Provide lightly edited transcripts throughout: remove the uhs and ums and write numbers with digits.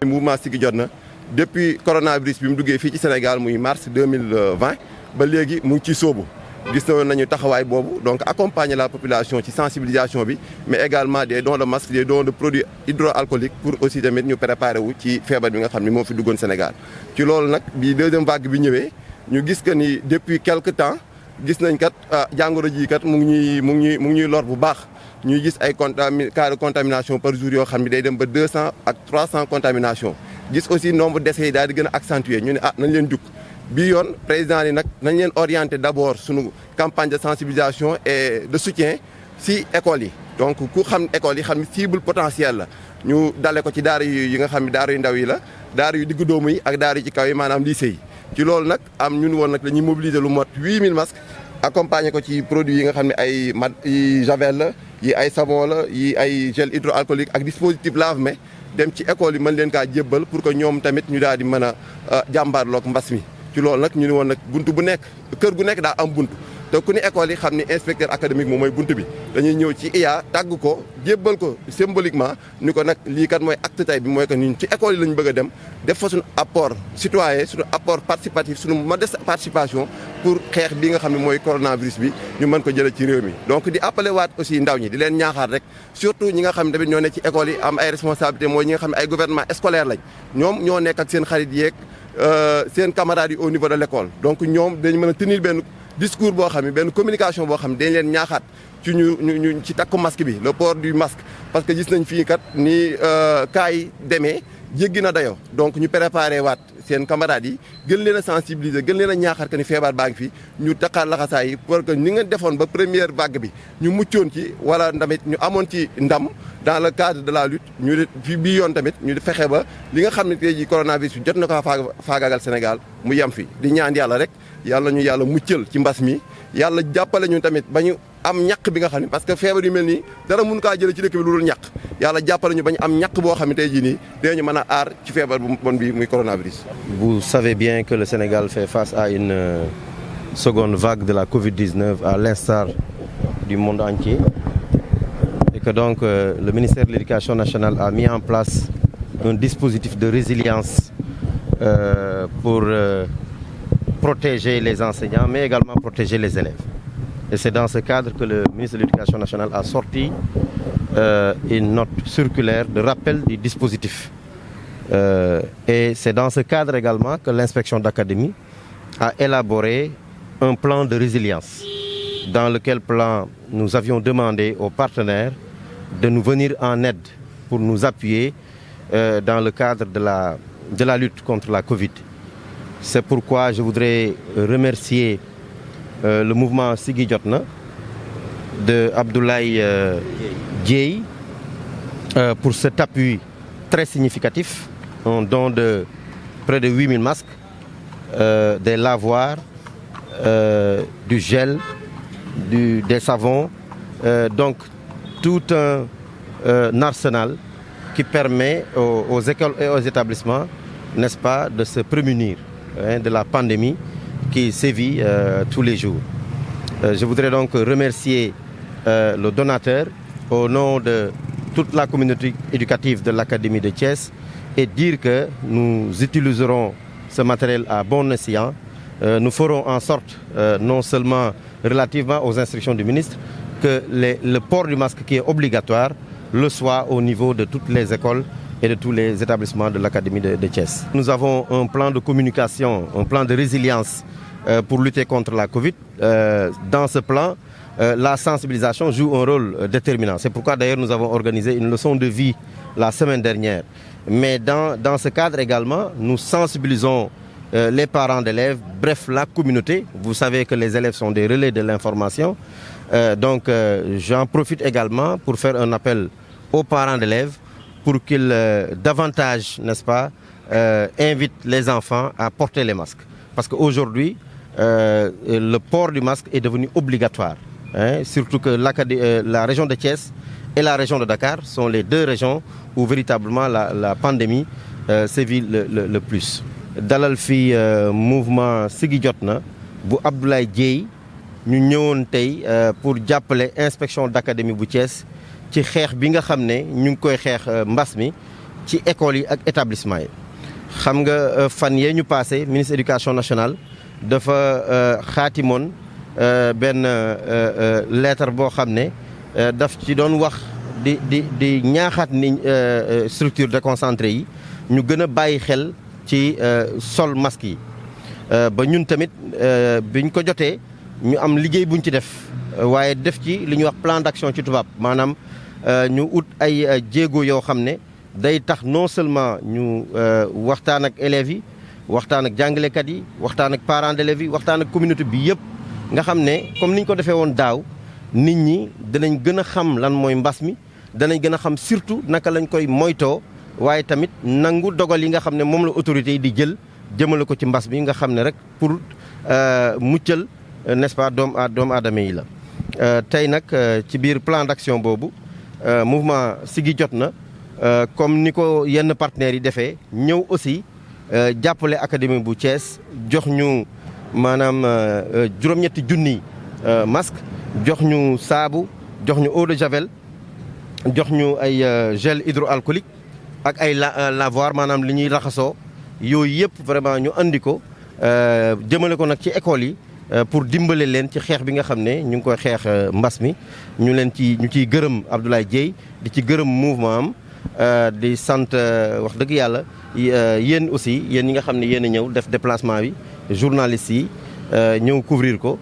mouvement Siggi jot na depuis coronavirus bi mu duggee fii ci Sénégal muy mars 2020 ba léegi mu ngi ciy sóobu gis nañu taxawaay boobu donc accompagner la population ci sensibilisation bi mais également des dons de masques des dons de produits hydroalcooliques pour aussi tamit ñu préparer wu ci feebar bi nga xam ni moo fi duggoon Sénégal. ci loolu nag bi deuxième vague bi ñëwee ñu gis que ni depuis quelque temps gis nañ kat jàngoro ji kat mu ngi ñuy lor bu baax. ñuy gis ay cas de contamination par jour yoo xam ne day dem ba 200 ak 300 contamination gis aussi nombre décès yi daal di gën a accentuer ñu ne nañ leen jukk bii yoon président yi nag nañ leen orienter d'abord suñu campagne de sensibilisation et de soutien si écoles yi. donc ku xam écoles yi xam ne cible potentielle la ñu dale ko ci daara yi nga xam ne daara yu ndaw yi la daara yu diggu doomu yi ak daara yu ci kaw yi maanaam lycée yi ci loolu nag ñun woon nag dañuy mobiliser lu mot 8000 masques accompagner ko ci produits yi nga xam ne ay javel la yi ay savon la yi ay gel hydroalcoolique ak dispositif lave-mains dem ci école yi mën leen kaa jébbal pour que ñoom tamit ñu daal di mën a jàmbaarloog mbas mi. ci loolu nag ñu ne woon nag buntu bu nekk kër gu nekk daa am buntu te ku ni école yi xam ni inspecteur académique moom mooy buntu bi dañuy ñëw ci IA tàgg ko jébbal ko symboliquement ni ko nag lii kat mooy acte tay bi mooy que ñun ci école yi lañ bëgg a dem def fa suñu apport citoyen suñu apport participatif suñu modeste participation pour xeex bi nga xam ne mooy coronavirus bi ñu mën ko jëlee ci réew mi. donc di appelé waat aussi ndaw ñi di leen ñaaxaat rek surtout ñi nga xam ne tamit ñoo nekk ci école yi am ay responsabilité mooy ñi nga xam ne ay gouvernement scolaire lañ ñoom ñoo nekk ak seen xarit yeeg seen camarades yi au niveau de l'école donc ñoom dañ mën a tenir benn discours boo xam ne benn communication boo xam ne dañ leen ñaaxaat ci ñu ci takku masque bi le port du masque parce que gis nañ fii kat ni cas yi demee jéggi na dayoo donc ñu préparé waat seen camarades yi gën leen a sensibiliser gën leen a ñaaxaat que ni feebar baa ngi fi ñu taxaar laxasaay yi pour que ni nga defoon ba première vague bi ñu muccoon ci wala tamit ñu amoon ci ndam dans le cadre de la lutte ñu fi bii yoon tamit ñu fexe ba li nga xam ne tey jii coronavirus bi jot na ko faagaagal Sénégal mu yem fi di ñaan yàlla rek yàlla ñu yàlla muccal ci mbas mi yàlla jàppale ñu tamit ba ñu am ñàkk bi nga xam ne parce que feebar yu mel nii dara mun kaa jëlee ci dëkk bi lu dul ñàkk yàlla jàppale ñu ba ñu am ñàkk boo xam ne tey jii nii dinañu mën a aar ci feebar bu bon bi muy coronavirus. Vous savez bien que le Sénégal fait face à une seconde vague de la Covid-19 à l'instar du monde entier et que donc le ministère de l'Éducation nationale a mis en place un dispositif de résilience pour protéger les enseignants mais également protéger les élèves. Et c'est dans ce cadre que le ministre de l'Éducation nationale a sorti une note circulaire de rappel du dispositif. Et c'est dans ce cadre également que l'inspection d'académie a élaboré un plan de résilience dans lequel plan nous avions demandé aux partenaires de nous venir en aide pour nous appuyer dans le cadre de la lutte contre la Covid. C'est pourquoi je voudrais remercier le mouvement Siggi jot na de Abdoulaye Dièye pour cet appui très significatif, un don de près de 8000 masques, des lavoirs, du gel, des savons, donc tout un arsenal qui permet aux écoles et aux établissements, n'est-ce pas, de se prémunir de la pandémie qui sévit tous les jours. Je voudrais donc remercier le donateur au nom de toute la communauté éducative de l'Académie de Thiès et dire que nous utiliserons ce matériel à bon escient. Nous ferons en sorte, non seulement relativement aux instructions du ministre, que le port du masque qui est obligatoire le soit au niveau de toutes les écoles et de tous les établissements de l'Académie de Thiès. Nous avons un plan de communication, un plan de résilience pour lutter contre la Covid. Dans ce plan, la sensibilisation joue un rôle déterminant. C'est pourquoi d'ailleurs nous avons organisé une leçon de vie la semaine dernière. Mais dans ce cadre également, nous sensibilisons les parents d'élèves, bref la communauté. Vous savez que les élèves sont des relais de l'information. Donc j'en profite également pour faire un appel aux parents d'élèves pour qu'ils davantage, n'est-ce pas, invitent les enfants à porter les masques. Parce qu'aujourd'hui, le port du masque est devenu obligatoire. Surtout que la région de Thiès et la région de Dakar sont les deux régions où véritablement la pandémie sévit le plus. dalal fi mouvement Siggi jot na bu Abdoulaye Dièye ñu ñëwoon tey pour jàppale inspection d'académie bu Thiès ci xeex bi nga xam ne ñu ngi koy xeex mbas mi ci écoles yi ak établissement yi. xam nga fan yee ñu passé ministre éducation nationale dafa xaatimoon benn lettre boo xam ne daf ci doon wax di ñaaxaat ni structure déconcentrée yi ñu gën a bàyyi xel ci sol masque yi ba ñun tamit biñ ko jotee ñu am liggéey buñ ci def waaye def ci li ñuy wax plan d'action ci tubaab maanaam ñu ut ay jéego yoo xam ne day tax non seulement ñu waxtaan ak élèves yi waxtaan ak jàngalekat yi waxtaan ak parents d'élèves yi waxtaan ak communauté bi yëpp nga xam ne comme niñ ko defee woon daaw nit ñi danañ gën a xam lan mooy mbas mi danañ gën a xam surtout naka lañ koy moytoo waaye tamit nangu dogal yi nga xam ne moom la autorités yi di jël jëmale ko ci mbas mi nga xam ne rek pour muccal n'est-ce pas doomu aadama yi la. tey nag ci biir plan d'action boobu mouvement Siggi jot na comme ni ko yenn partenaires yi defee ñëw aussi jàppale académie bu Thiès jox ñu maanaam juróom-ñetti junni masque jox ñu saabu jox ñu eau de javel jox ñu ay gel hydroalcoolique ak ay lavoir maanaam li ñuy raxasoo yooyu yëpp vraiment ñu andi ko jëmale ko nag ci école yi pour dimbale leen ci xeex bi nga xam ne ñu ngi koy xeex mbas mi ñu ciy gërëm Abdoulaye Dieye di ci gërëm mouvement am di sant wax dëgg yàlla yéen aussi yéen ñi nga xam ne yéen a ñëw def déplacement bi journalistes yi ñëw couvrir ko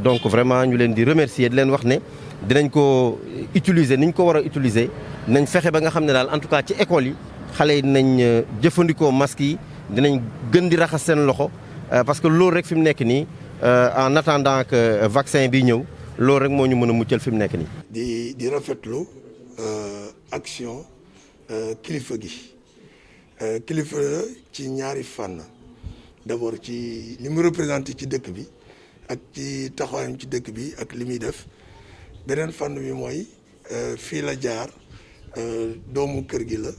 donc vraiment ñu leen di remercier di leen wax ne dinañ ko utiliser ni ñu ko war a utiliser dinañ fexe ba nga xam ne daal en tout cas ci école yi xale yi dinañ jëfandikoo masques yi dinañ gën di raxas seen loxo parce que loolu rek fi mu nekk nii en attendant que vaccin bi ñëw loolu rek moo ñu mën a muccal fi mu nekk nii. di rafetlu action kilifa gi kilifa ci ñaari fànn d'abord ci li mu représenté ci dëkk bi ak ci taxawaayam ci dëkk bi ak li muy def beneen fànn bi mooy fii la jaar doomu kër gi la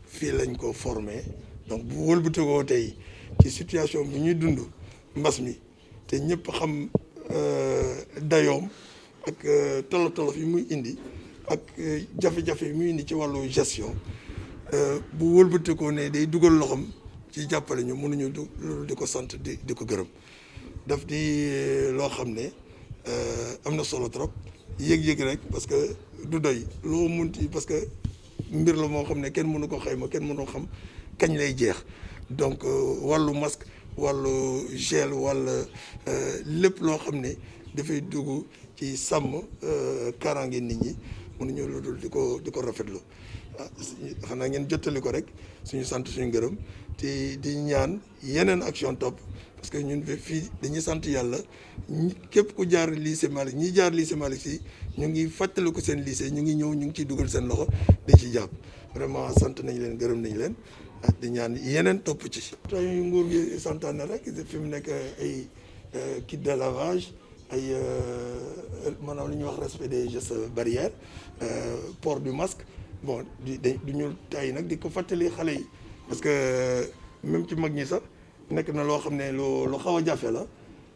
fii lañ ko formé donc bu wëlbatikoo tey ci situation bi ñuy dund mbas mi te ñëpp xam dayoom ak tolof-tolof yi muy indi ak jafe-jafe yi muy indi ci wàllu gestion bu wëlbatikoo ne day dugal loxoom ci jàppale ñu mënuñu loolu di ko sant di ko gërëm daf di loo xam ne am na solo trop yëg-yëg rek parce que du doy loo munti parce que mbir la moo xam ne kenn mënu ko xayma kenn mënu xam kañ lay jeex donc wàllu masque wàllu gel wala lépp loo xam ne dafay dugg ci sàmm kaaraange nit ñi mënuñu lu dul di ko rafetlu xanaa ngeen jottali ko rek suñu sant suñu gërëm te di ñaan yeneen action topp parce que ñun fii dañuy sant yàlla képp ku jaar lycée Malick ñi jaar lycée Malick si ñu ngi fàttali ko seen lycée ñu ngi ñëw ñu ngi ciy dugal seen loxo di ci jàpp vraiment sant nañ leen gërëm nañ leen di ñaan yeneen topp ci. tey nguur gi santaane rek fi mu nekk ay kit de lavage ay maanaam li ñuy wax respect des gestes barrières port du masque bon du ñu tay nag di ko fàttali xale yi parce que même ci mag ñi sax nekk na loo xam ne lu xaw a jafe la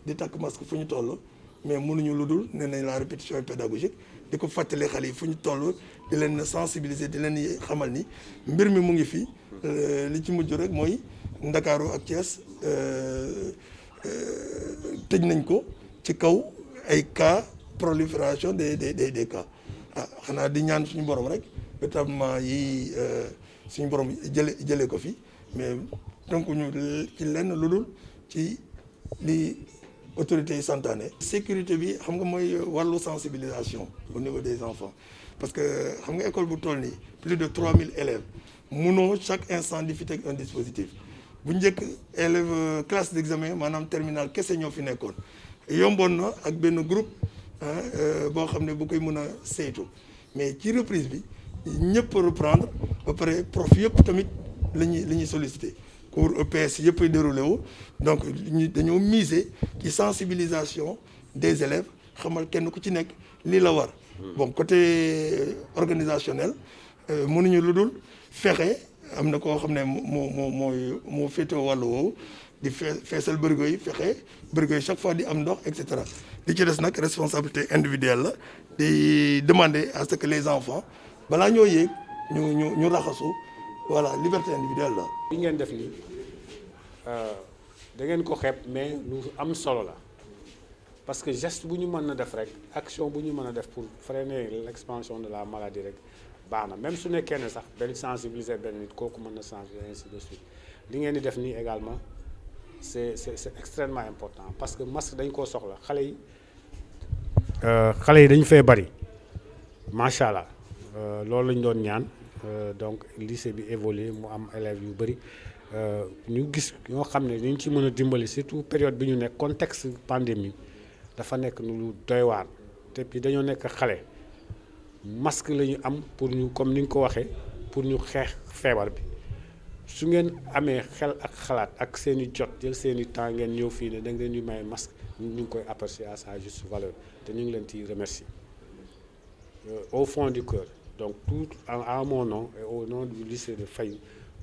di takk masque fu ñu toll mais mënuñu lu dul nee nañ la répétition pédagogique di ko fàttali xale yi fu ñu toll di leen sensibiliser di leen xamal ni mbir mi mu ngi fi li ci mujj rek mooy Ndakaaru ak Thiès tëj nañ ko ci kaw ay cas prolifération des cas xanaa di ñaan suñu borom rek notamment yi suñu borom jëlee ko fi mais donc ñu ci lenn lu dul ci li autorités yi santaane. sécurité bi xam nga mooy wàllu sensibilisation au niveau des enfants parce que xam nga école bu toll nii plus de 3000 élèves munoo chaque instant di fi teg un dispositif bu njëkk élève classe d'examen maanaam terminale kese ñoo fi nekkoon yomboon na ak benn groupe boo xam ne bu koy mën a saytu mais ci reprise bi ñëpp reprendre ba pare prof yëpp tamit la ñuy solliciter cours EPS yëpp ay déroulé wu donc dañoo miser ci sensibilisation des élèves xamal kenn ku ci nekk lii la war bon côté organisationnel mënuñu lu dul fexe am na koo xam ne moo féetewoo wàllu woowu di feesal bërigo yi fexe bërigo yi chaque fois di am ndox et cetera li ci des nag responsabilité individuelle la di demander à ce que les enfants balaa ñoo yéeg ñu raxasu voilà liberté individuelle la. li ngeen def nii da ngeen ko xeeb mais lu am solo la parce que geste bu ñu mën a def rek action bu ñu mën a def pour freiner l'expansion de la maladie rek baax na même su nekkee ne sax benn sensibiliser benn nit kooku mën na changer ainsi de suite li ngeen di def nii également c'est extrêmement important parce que masque dañ koo soxla xale yi dañu fee bari macha allah loolu lañ doon ñaan donc lycée bi évolué mu am élèves yu bari ñu gis ñoo xam ne ñu ci mën a dimbali surtout période bi ñu nekk contexte pandémie dafa nekk lu doy waar te puis dañoo nekk xale masque la ñu am pour ñu comme ni nga ko waxee pour ñu xeex feebar bi su ngeen amee xel ak xalaat ak seen i jot jël seen i temps ngeen ñëw fii ne da ngeen ñu may masque ñu ngi koy apprécier à sa juste valeur te ñu ngi leen ciy remercier au fond du cœur donc tout à mon nom et au nom du lycée de Faye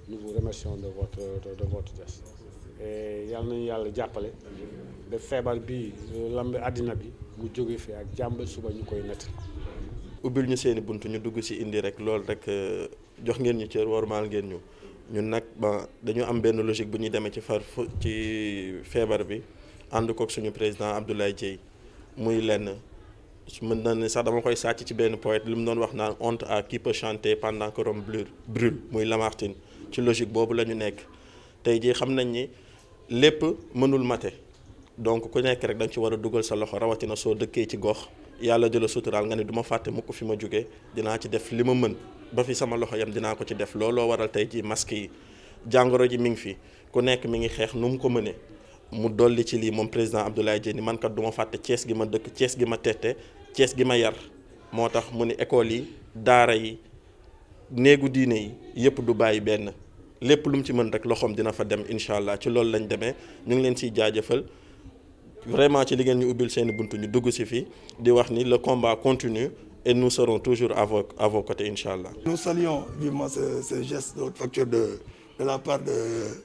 nous vous remercions de votre geste et yal nañu yàlla jàppale ba feebar bi lamb àddina bi mu jóge fi ak jàmbal suba ñu koy nett ubbil ñu seeni bunt ñu dugg ci indi rek loolu rek jox ngeen ñu cër wormaal ngeen ñu ñun nag ba dañu am benn logique bu ñuy demee ci feebar bi ànd kook suñu président Abdoulaye Dièye muy lenn mën na ne sax dama koy sàcc ci benn poète li mu doon wax naan honte à qui peut chanter pendant que Rome brûle muy Lamartine ci logique boobu la ñu nekk tey jii xam nañ ni lépp mënul mate donc ku nekk rek da nga ci war a dugal sa loxo rawatina soo dëkkee ci gox yàlla di la suturaal nga ne du ma fàtte mukk fi ma jógee dinaa ci def li ma mën ba fi sama loxo yam dinaa ko ci def looloo waral tey jii masque yi jàngoro ji mi ngi fi ku nekk mi ngi xeex nu mu ko mënee mu dolli ci lii moom président Abdoulaye Dièye ni man kat du ma fàtte Thiès gi ma dëkk Thiès gi ma tette Thiès gi ma yar moo tax mu ni école yi daara yi néegu diine yi yëpp du bàyyi benn lépp lu mu ci mën rek loxoom dina fa dem incha allah ci loolu lañ demee ñu ngi leen siy jaajëfal vraiment ci li ngeen ñu ubbil seeni buntu ñu dugg si fii di wax ni le combat continue et nous serons toujours à vos côtés incha allah. Nous saluons vivement ce geste de haute facture de la part de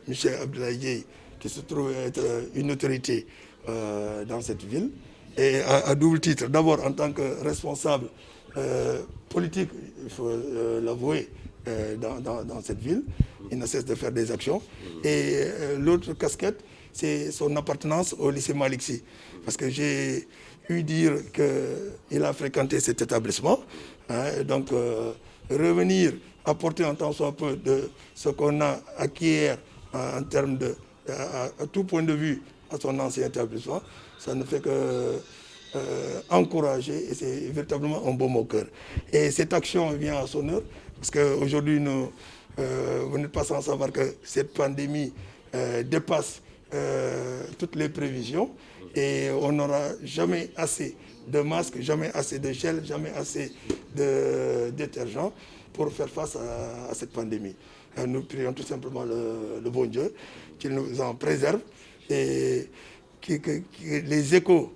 M. Abdoulaye Dièye qui se trouve être une autorité dans cette ville et à double titre. D'abord en tant que responsable politique, il faut l'avouer, dans cette ville. Il ne cesse de faire des actions. Et l'autre casquette, c'est son appartenance au lycée Malick Sy. Parce que j'ai eu dire qu'il a fréquenté cet établissement. Donc revenir apporter un tant soit peu de ce qu'on a acquis en termes de à tout point de vue à son ancien établissement, ça ne fait que encourager et c'est véritablement un baume au cœur. Et cette action vient à son heure parce qu'aujourd'hui, vous n'êtes pas sans savoir que cette pandémie dépasse toutes les prévisions et on n'aura jamais assez de masques, jamais assez de gel, jamais assez de détergents pour faire face à cette pandémie. Nous prions tout simplement le bon Dieu qu'il nous en préserve et que les échos,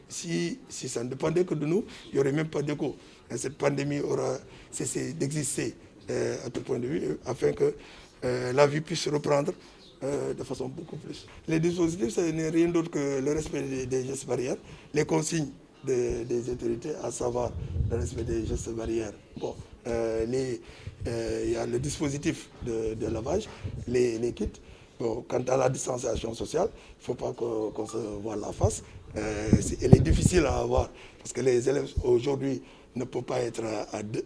si ça ne dépendait que de nous, il n'y aurait même pas d'écho. Cette pandémie aura cessé d'exister à tout point de vue afin que la vie puisse reprendre de façon beaucoup plus. Les dispositifs, ce n'est rien d'autre que le respect des gestes barrières, les consignes des autorités, à savoir le respect des gestes barrières. Bon, il y a le dispositif de lavage, les kits. Bon, quant à la distanciation sociale, il ne faut pas qu'on se voie la face. Elle est difficile à avoir parce que les élèves aujourd'hui ne peuvent pas être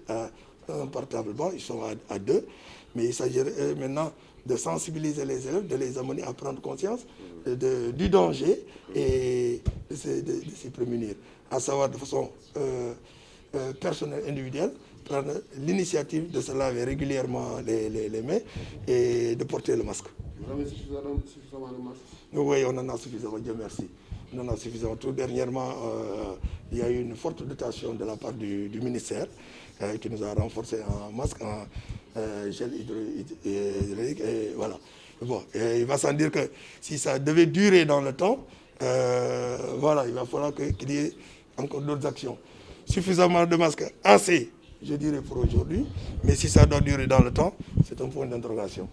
à un portable banc, ils sont à deux. Mais il s'agirait maintenant de sensibiliser les élèves, de les amener à prendre conscience du danger et de s'y prémunir. À savoir de façon personnelle, individuelle, prendre l'initiative de se laver régulièrement les mains et de porter le masque. Vous avez suffisamment de masques? Oui, on en a suffisamment, Dieu merci. On en a suffisamment. Tout dernièrement, il y a eu une forte dotation de la part du ministère qui nous a renforcé en masque, en gel hydroalcoolique et voilà. Bon, et il va sans dire que si ça devait durer dans le temps, voilà, il va falloir qu'il y ait encore d'autres actions. Suffisamment de masques, assez, je dirais, pour aujourd'hui, mais si ça doit durer dans le temps, c'est un point d'interrogation.